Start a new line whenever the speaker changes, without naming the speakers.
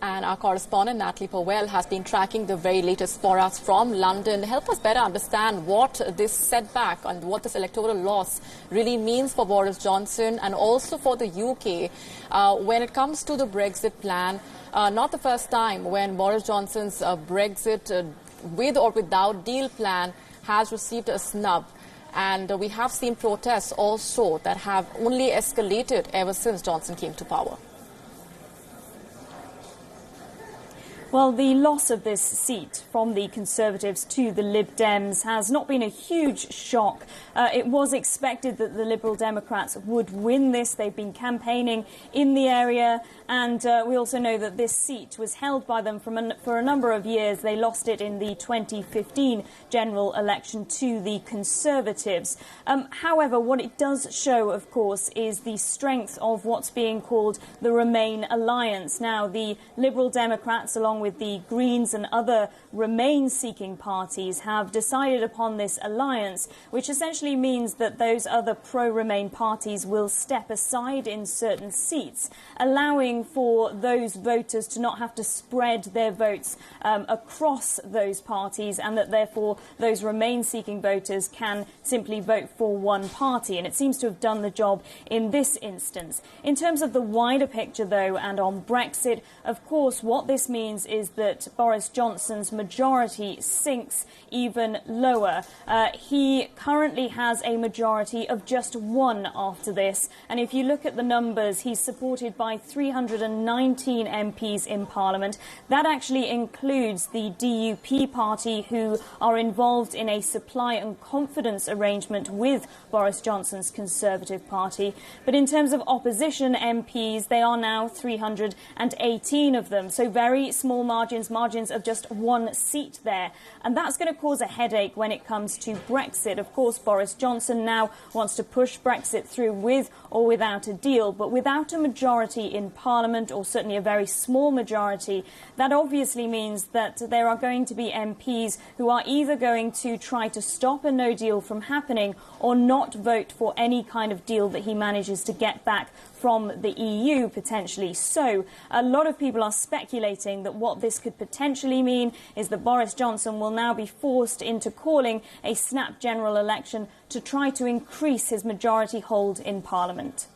And our correspondent, Natalie Powell, has been tracking the very latest for us from London. Help us better understand what this setback and what this electoral loss really means for Boris Johnson and also for the UK when it comes to the Brexit plan. Not the first time when Boris Johnson's Brexit with or without deal plan has received a snub. And we have seen protests also that have only escalated ever since Johnson came to power.
Well, the loss of this seat from the Conservatives to the Lib Dems has not been a huge shock. It was expected that the Liberal Democrats would win this. They've been campaigning in the area, and we also know that this seat was held by them for a number of years. They lost it in the 2015 general election to the Conservatives. However, what it does show, of course, is the strength of what's being called the Remain alliance. Now, the Liberal Democrats, along with the Greens and other Remain-seeking parties, have decided upon this alliance, which essentially means that those other pro-Remain parties will step aside in certain seats, allowing for those voters to not have to spread their votes across those parties, and that therefore those Remain-seeking voters can simply vote for one party. And it seems to have done the job in this instance. In terms of the wider picture, though, and on Brexit, of course, what this means is that Boris Johnson's majority sinks even lower. He currently has a majority of just one after this. And if you look at the numbers, he's supported by 319 MPs in Parliament. That actually includes the DUP party, who are involved in a supply and confidence arrangement with Boris Johnson's Conservative Party. But in terms of opposition MPs, they are now 318 of them. So very small margins of just one seat there. And that's going to cause a headache when it comes to Brexit. Of course, Boris Johnson now wants to push Brexit through with or without a deal. But without a majority in Parliament, or certainly a very small majority, that obviously means that there are going to be MPs who are either going to try to stop a no deal from happening or not vote for any kind of deal that he manages to get back from the EU, potentially. So a lot of people are speculating that what this could potentially mean is that Boris Johnson will now be forced into calling a snap general election to try to increase his majority hold in Parliament.